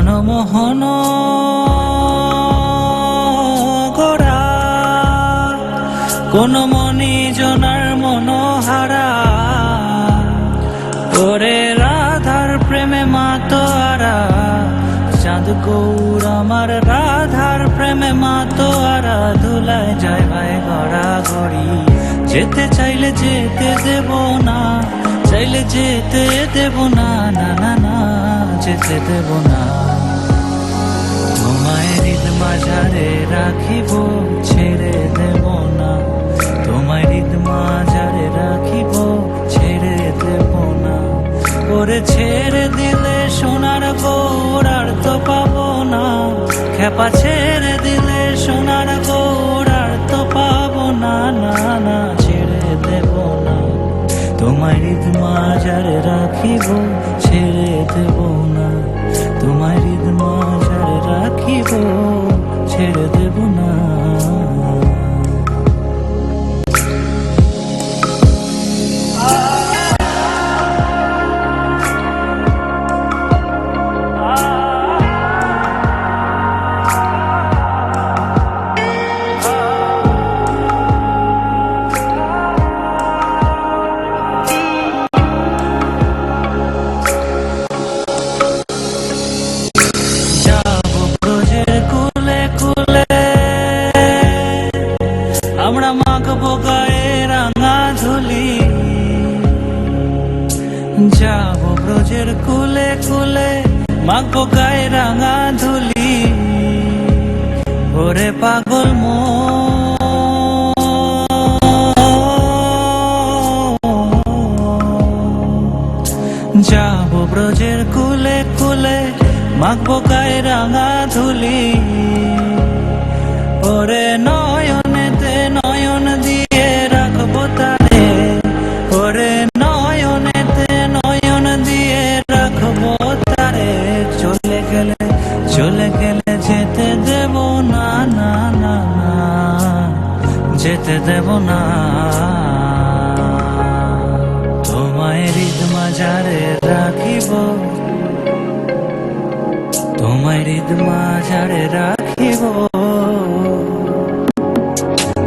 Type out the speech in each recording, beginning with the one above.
মনমোহন গড়া কোন মনি জনার মনোহারা ওরে রাধার প্রেমে মাতোয়ারা চাঁদ গৌর আমার রাধার প্রেমে মাতোয়ারা ধুলায় যায় ভাই গড়া গড়ি যেতে চাইলে যেতে দেব না চাইলে যেতে দেব না না না না যেতে দেব না তোমায় হৃদ মাঝারে রাখিব ছেড়ে দেব না তোমায় হৃদ মাঝারে রাখিব ছেড়ে দেব না ওরে ছেড়ে দিলে সোনার গৌর আর তো পাবো না খেপা ছেড়ে দিলে সোনার গৌর আর তো পাবো না না না ছেড়ে দেব না তোমায় হৃদ মাঝারে রাখিব ছেড়ে দেব না তোমায় হৃদ মাঝারে রাখিব ছেড়ে দেব না আমরা মাখবো গায়ে রাঙা ধুলি যাবো ব্রজের কুলে কুলে মাখবো গায়ে রাঙা ধুলি ওরে পাগল যাবো ব্রজের কুলে কুলে মাখবো গায়ে রাঙা ধুলি ওরে নয়নেতে নয়ন দিয়ে রাখবো তারে ওরে নয়নেতে নয়ন দিয়ে রাখবো তারে চলে গেলে যেতে দেব না না না না যেতে দেব না তোমায় হৃদ মাঝারে রাখিব তোমায় হৃদ মাঝারে রাখিব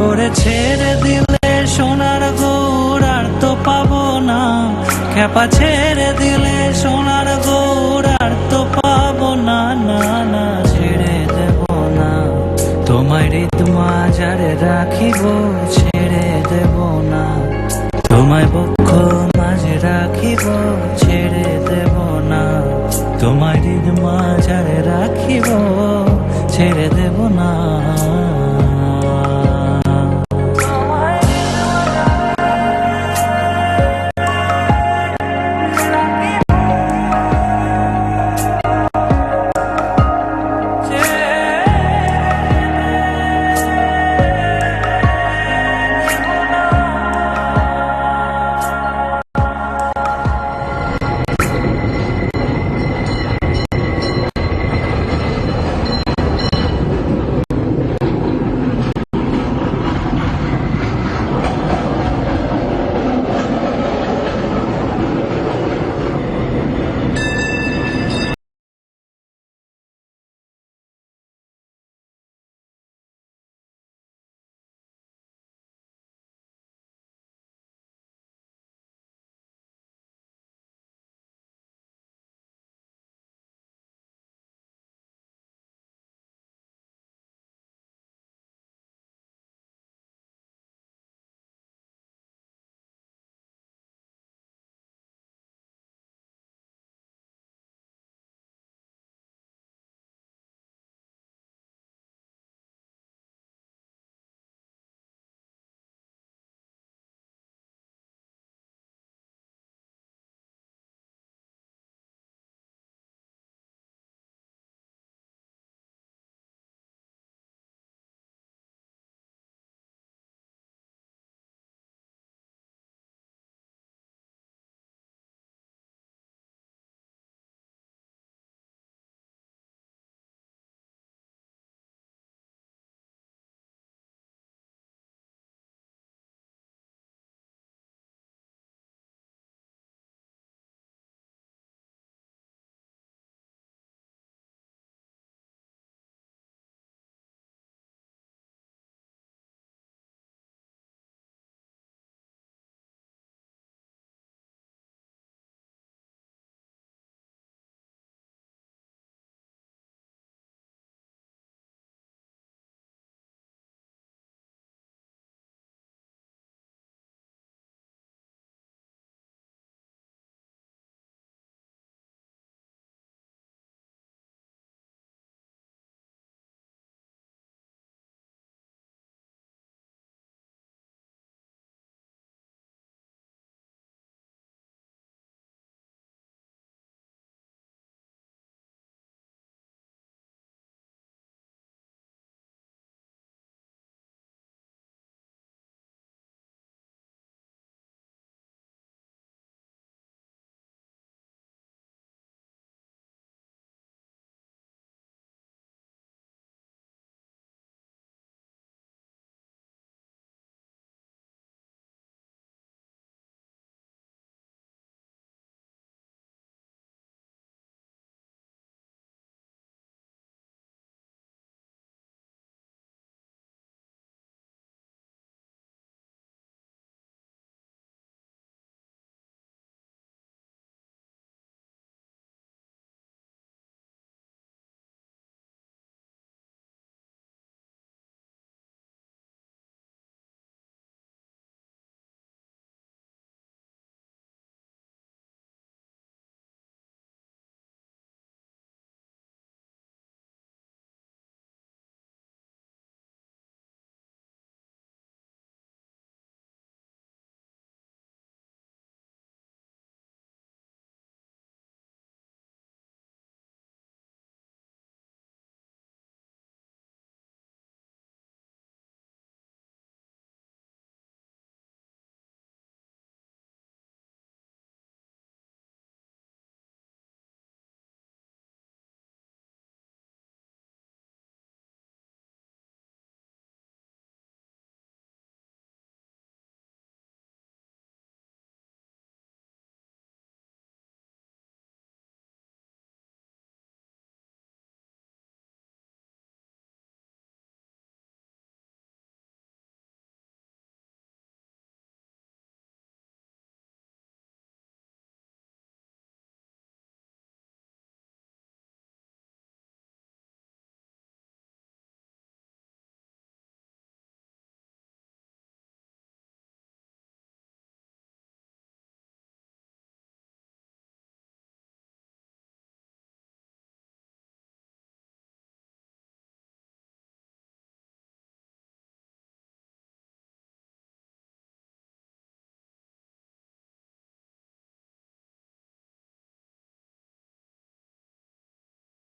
ওরে ছেড়ে দিলে সোনার গৌর আর তো পাবো না খেপা ছেড়ে দিলে সোনার গৌর আর তো পাবো না না না ছেড়ে দেব না তোমায় হৃদ মাঝারে রাখিব ছেড়ে দেব না তোমায় বক্ষ মাঝে রাখিব ছেড়ে দেব না তোমায় হৃদ মাঝারে